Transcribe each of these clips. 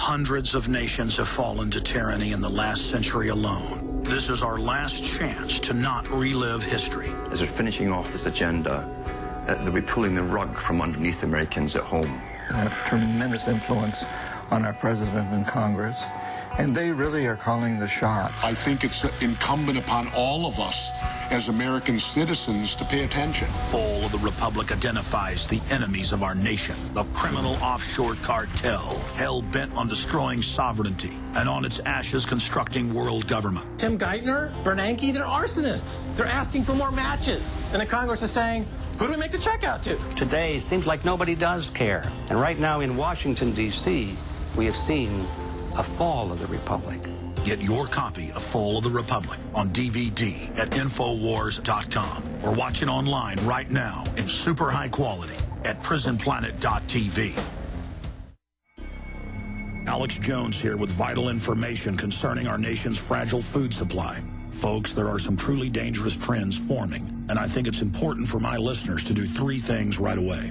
Hundreds of nations have fallen to tyranny in the last century alone. This is our last chance to not relive history. As we're finishing off this agenda, they'll be pulling the rug from underneath Americans at home. We have tremendous influence on our president and Congress, and they really are calling the shots. I think it's incumbent upon all of us as American citizens to pay attention. Fall of the Republic identifies the enemies of our nation, the criminal offshore cartel, hell-bent on destroying sovereignty, and on its ashes constructing world government. Tim Geithner, Bernanke, they're arsonists. They're asking for more matches. And the Congress is saying, who do we make the check out to? Today seems like nobody does care. And right now in Washington, D.C., we have seen a fall of the Republic. Get your copy of Fall of the Republic on DVD at Infowars.com or watch it online right now in super high quality at PrisonPlanet.tv. Alex Jones here with vital information concerning our nation's fragile food supply. Folks, there are some truly dangerous trends forming, and I think it's important for my listeners to do three things right away.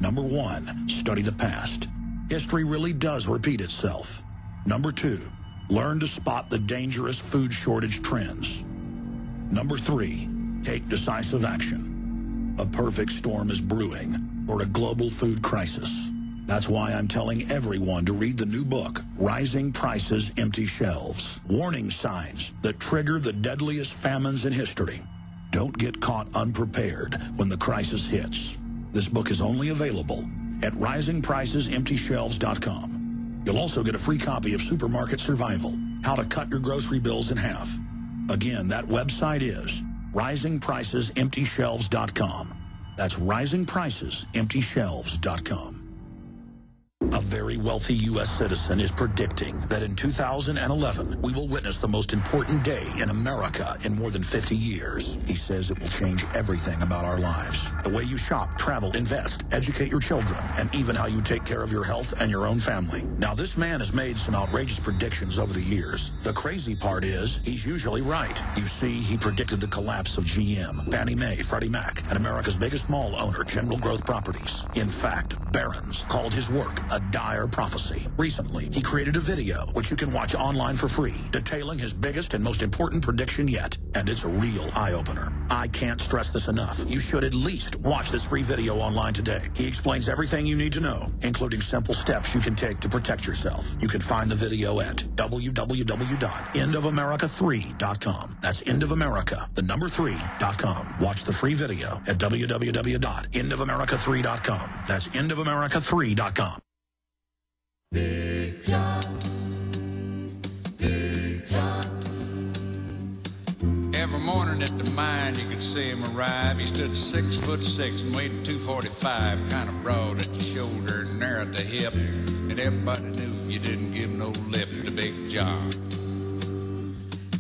Number one, study the past. History really does repeat itself. Number two, learn to spot the dangerous food shortage trends. Number three, take decisive action. A perfect storm is brewing for a global food crisis. That's why I'm telling everyone to read the new book, Rising Prices, Empty Shelves. Warning signs that trigger the deadliest famines in history. Don't get caught unprepared when the crisis hits. This book is only available at risingpricesemptyshelves.com. You'll also get a free copy of Supermarket Survival, How to Cut Your Grocery Bills in Half. Again, that website is risingpricesemptyshelves.com. That's risingpricesemptyshelves.com. A very wealthy U.S. citizen is predicting that in 2011, we will witness the most important day in America in more than 50 years. He says it will change everything about our lives. The way you shop, travel, invest, educate your children, and even how you take care of your health and your own family. Now, this man has made some outrageous predictions over the years. The crazy part is, he's usually right. You see, he predicted the collapse of GM, Fannie Mae, Freddie Mac, and America's biggest mall owner, General Growth Properties. In fact, Barron's called his work a dire prophecy. Recently, he created a video, which you can watch online for free, detailing his biggest and most important prediction yet. And it's a real eye-opener. I can't stress this enough. You should at least watch this free video online today. He explains everything you need to know, including simple steps you can take to protect yourself. You can find the video at www.endofamerica3.com. That's endofamerica, the number 3.com. Watch the free video at www.endofamerica3.com. That's endofamerica3.com. Big John, Big John. Every morning at the mine you could see him arrive. He stood 6'6" and weighed 245, kind of broad at the shoulder and narrow at the hip. And everybody knew you didn't give no lip to Big John.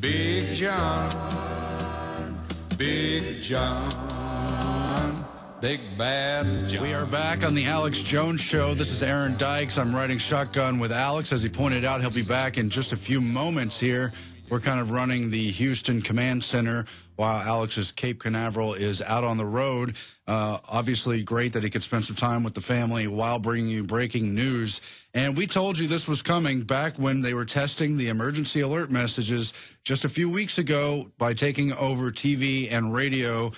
Big John, Big John. Big Bad John. We are back on the Alex Jones Show. This is Aaron Dykes. I'm riding shotgun with Alex. As he pointed out, he'll be back in just a few moments here. We're kind of running the Houston Command Center while Alex's Cape Canaveral is out on the road. Obviously, great that he could spend some time with the family while bringing you breaking news. And we told you this was coming back when they were testing the emergency alert messages just a few weeks ago by taking over TV and radio,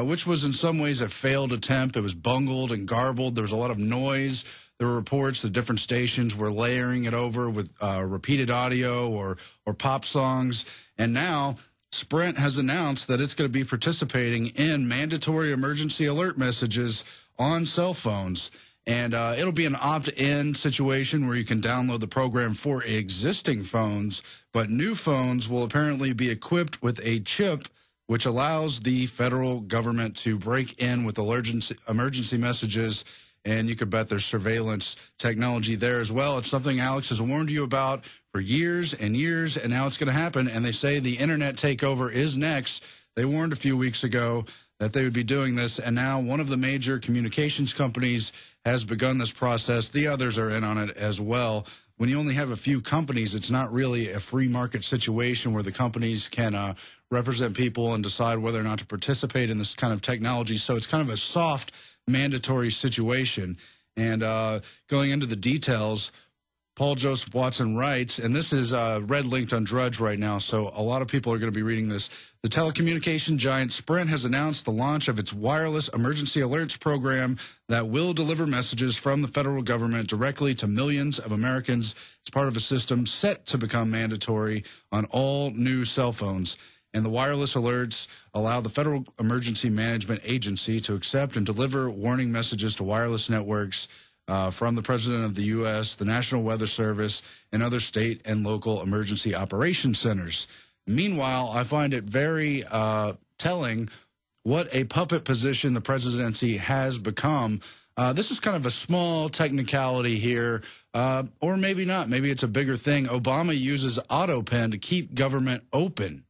which was in some ways a failed attempt. It was bungled and garbled. There was a lot of noise. There were reports that different stations were layering it over with repeated audio or pop songs. And now Sprint has announced that it's going to be participating in mandatory emergency alert messages on cell phones. And it'll be an opt-in situation where you can download the program for existing phones, but new phones will apparently be equipped with a chip which allows the federal government to break in with emergency messages, and you could bet there's surveillance technology there as well. It's something Alex has warned you about for years and years, and now it's going to happen, and they say the internet takeover is next. They warned a few weeks ago that they would be doing this, and now one of the major communications companies has begun this process. The others are in on it as well. When you only have a few companies, it's not really a free market situation where the companies can represent people and decide whether or not to participate in this kind of technology. So it's kind of a soft, mandatory situation. And going into the details, Paul Joseph Watson writes, and this is red linked on Drudge right now, so a lot of people are going to be reading this. The telecommunication giant Sprint has announced the launch of its wireless emergency alerts program that will deliver messages from the federal government directly to millions of Americans as part of a system set to become mandatory on all new cell phones. And the wireless alerts allow the Federal Emergency Management Agency to accept and deliver warning messages to wireless networks from the President of the U.S., the National Weather Service, and other state and local emergency operation centers. Meanwhile, I find it very telling what a puppet position the presidency has become. This is kind of a small technicality here, or maybe not. Maybe it's a bigger thing. Obama uses AutoPen to keep government open.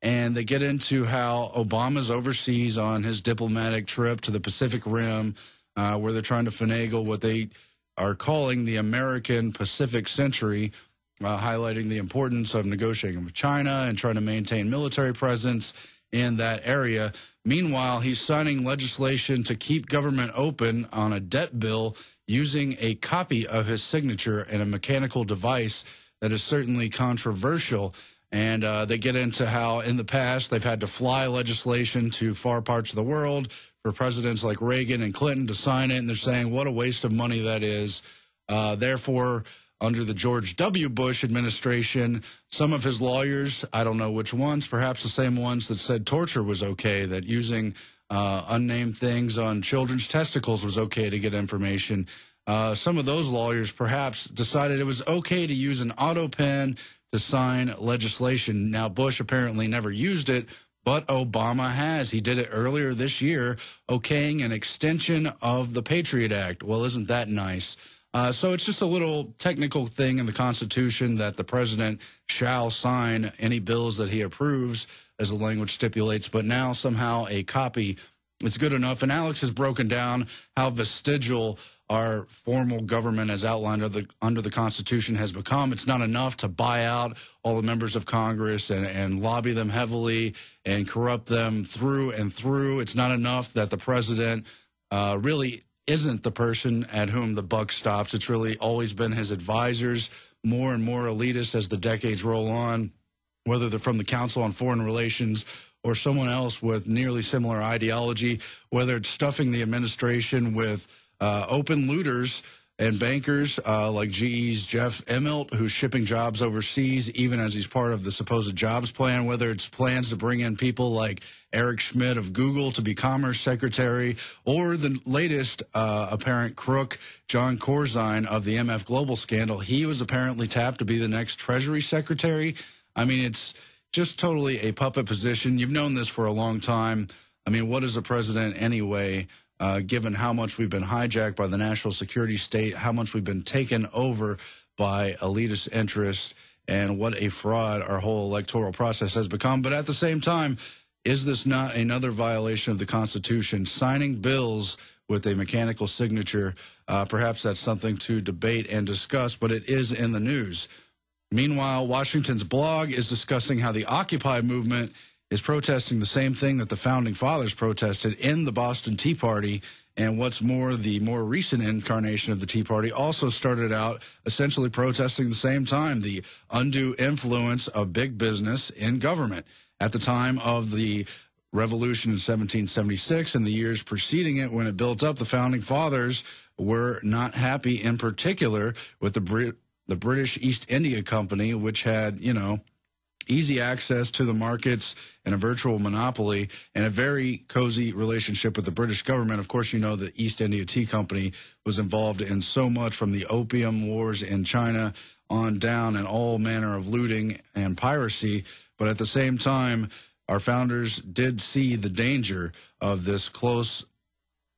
And they get into how Obama's overseas on his diplomatic trip to the Pacific Rim, where they're trying to finagle what they are calling the American Pacific Century, highlighting the importance of negotiating with China and trying to maintain military presence in that area. Meanwhile, he's signing legislation to keep government open on a debt bill using a copy of his signature in a mechanical device that is certainly controversial. And they get into how in the past they've had to fly legislation to far parts of the world for presidents like Reagan and Clinton to sign it. And they're saying what a waste of money that is. Therefore, under the George W. Bush administration, some of his lawyers, I don't know which ones, perhaps the same ones that said torture was okay, that using unnamed things on children's testicles was okay to get information. Some of those lawyers perhaps decided it was okay to use an AutoPen to sign legislation. Now, Bush apparently never used it, but Obama has. He did it earlier this year, okaying an extension of the Patriot Act. Well, isn't that nice? So it's just a little technical thing in the Constitution that the president shall sign any bills that he approves, as the language stipulates, but now somehow a copy is good enough. And Alex has broken down how vestigial our formal government as outlined under the Constitution has become. It's not enough to buy out all the members of Congress and lobby them heavily and corrupt them through and through. It's not enough that the president really isn't the person at whom the buck stops. It's really always been his advisors, more and more elitist as the decades roll on, whether they're from the Council on Foreign Relations or someone else with nearly similar ideology, whether it's stuffing the administration with open looters and bankers like GE's Jeff Immelt, who's shipping jobs overseas, even as he's part of the supposed jobs plan, whether it's plans to bring in people like Eric Schmidt of Google to be Commerce Secretary, or the latest apparent crook, John Corzine of the MF Global scandal. He was apparently tapped to be the next Treasury Secretary. I mean, it's just totally a puppet position. You've known this for a long time. I mean, what is a president anyway? Given how much we've been hijacked by the national security state, how much we've been taken over by elitist interests, and what a fraud our whole electoral process has become. But at the same time, is this not another violation of the Constitution? Signing bills with a mechanical signature, perhaps that's something to debate and discuss, but it is in the news. Meanwhile, Washington's Blog is discussing how the Occupy movement is protesting the same thing that the Founding Fathers protested in the Boston Tea Party. And what's more, the more recent incarnation of the Tea Party also started out essentially protesting the same time, the undue influence of big business in government. At the time of the revolution in 1776 and the years preceding it, when it built up, the Founding Fathers were not happy in particular with the British East India Company, which had, easy access to the markets and a virtual monopoly and a very cozy relationship with the British government. Of course, the East India Tea Company was involved in so much from the opium wars in China on down and all manner of looting and piracy. But at the same time, our founders did see the danger of this close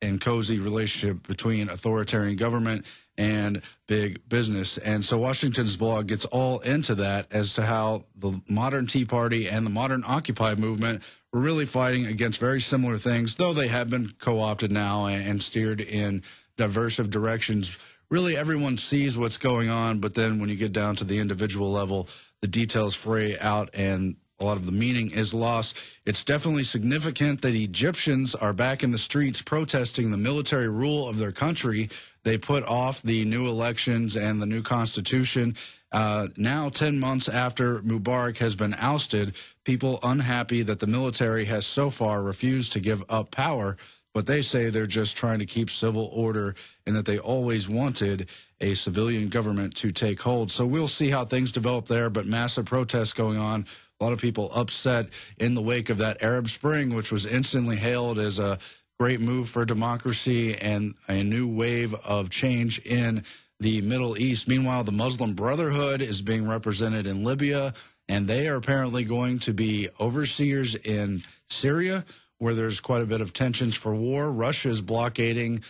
and cozy relationship between authoritarian government and big business. And so Washington's Blog gets all into that as to how the modern Tea Party and the modern Occupy movement were really fighting against very similar things, though they have been co-opted now and steered in diversive directions. Really, everyone sees what's going on, but then when you get down to the individual level, the details fray out and a lot of the meaning is lost. It's definitely significant that Egyptians are back in the streets protesting the military rule of their country. They put off the new elections and the new constitution. Now, 10 months after Mubarak has been ousted, people unhappy that the military has so far refused to give up power, but they say they're just trying to keep civil order and that they always wanted a civilian government to take hold. So we'll see how things develop there, but massive protests going on. A lot of people upset in the wake of that Arab Spring, which was instantly hailed as a great move for democracy and a new wave of change in the Middle East. Meanwhile, the Muslim Brotherhood is being represented in Libya, and they are apparently going to be overseers in Syria, where there's quite a bit of tensions for war. Russia is blockading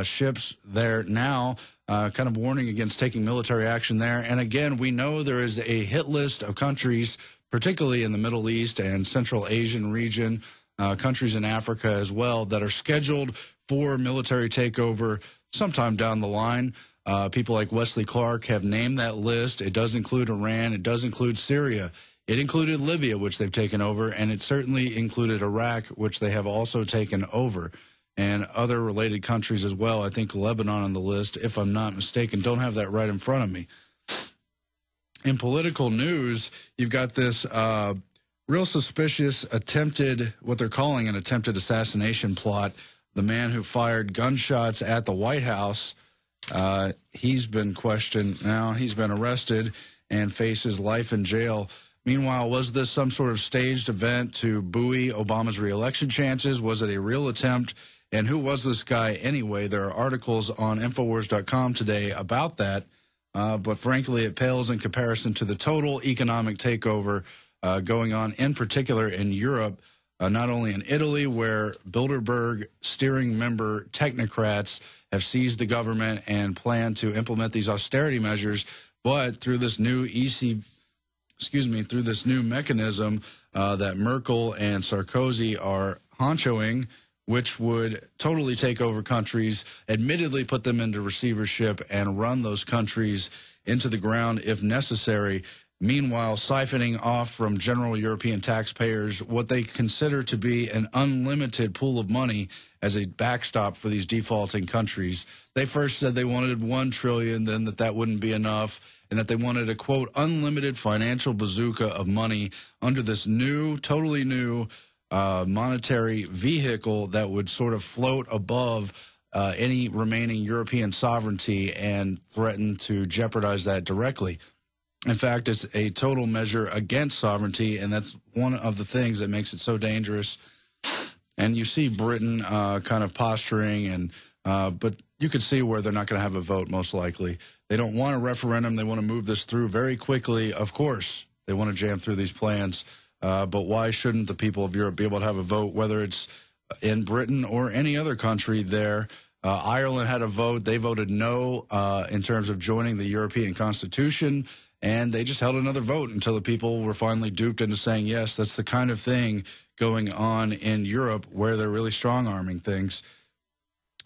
ships there now, kind of warning against taking military action there. And again, we know there is a hit list of countries, particularly in the Middle East and Central Asian region, countries in Africa as well, that are scheduled for military takeover sometime down the line. People like Wesley Clark have named that list. It does include Iran. It does include Syria. It included Libya, which they've taken over, and it certainly included Iraq, which they have also taken over, and other related countries as well. I think Lebanon on the list, if I'm not mistaken. Don't have that right in front of me. In political news, you've got this real suspicious attempted, what they're calling an attempted assassination plot. The man who fired gunshots at the White House, he's been questioned now. He's been arrested and faces life in jail. Meanwhile, was this some sort of staged event to buoy Obama's reelection chances? Was it a real attempt? And who was this guy anyway? There are articles on Infowars.com today about that. But frankly, it pales in comparison to the total economic takeover going on, in particular in Europe, not only in Italy, where Bilderberg steering member technocrats have seized the government and plan to implement these austerity measures, but through this new through this new mechanism that Merkel and Sarkozy are honchoing, which would totally take over countries, admittedly put them into receivership and run those countries into the ground if necessary. Meanwhile, siphoning off from general European taxpayers what they consider to be an unlimited pool of money as a backstop for these defaulting countries. They first said they wanted $1 trillion, then that wouldn't be enough, and that they wanted a, quote, unlimited financial bazooka of money under this new, totally new monetary vehicle that would sort of float above any remaining European sovereignty and threaten to jeopardize that directly. In fact, it's a total measure against sovereignty, and that's one of the things that makes it so dangerous. And you see Britain kind of posturing, and but you could see where they're not going to have a vote, most likely. They don't want a referendum. They want to move this through very quickly. Of course, they want to jam through these plans. But why shouldn't the people of Europe be able to have a vote, whether it's in Britain or any other country there? Ireland had a vote. They voted no in terms of joining the European Constitution, and they just held another vote until the people were finally duped into saying, yes, that's the kind of thing going on in Europe where they're really strong-arming things.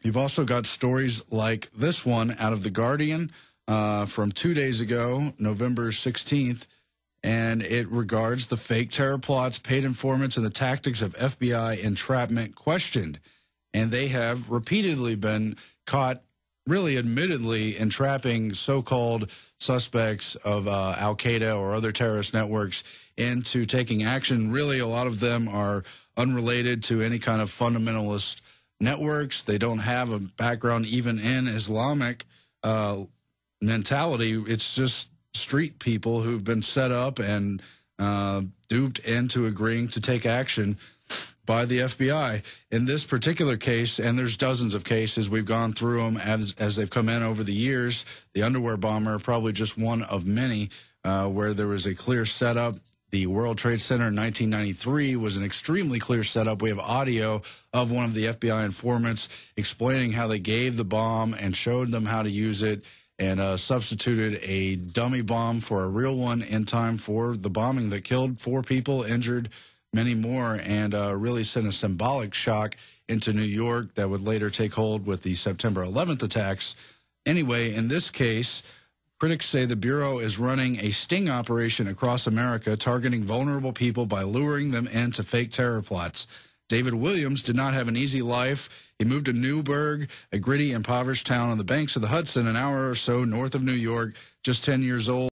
You've also got stories like this one out of The Guardian from 2 days ago, November 16th, and it regards the fake terror plots, paid informants, and the tactics of FBI entrapment questioned. And they have repeatedly been caught, really admittedly, entrapping so-called suspects of Al-Qaeda or other terrorist networks into taking action. Really, a lot of them are unrelated to any kind of fundamentalist networks. They don't have a background even in Islamic mentality. It's just street people who've been set up and duped into agreeing to take action by the FBI. In this particular case, and there's dozens of cases, we've gone through them as they've come in over the years. The underwear bomber, probably just one of many, where there was a clear setup. The World Trade Center in 1993 was an extremely clear setup. We have audio of one of the FBI informants explaining how they gave the bomb and showed them how to use it, and substituted a dummy bomb for a real one in time for the bombing that killed 4 people, injured many more, and really sent a symbolic shock into New York that would later take hold with the September 11th attacks. Anyway, in this case, critics say the Bureau is running a sting operation across America, targeting vulnerable people by luring them into fake terror plots. David Williams did not have an easy life. He moved to Newburgh, a gritty, impoverished town on the banks of the Hudson, an hour or so north of New York, just 10 years old.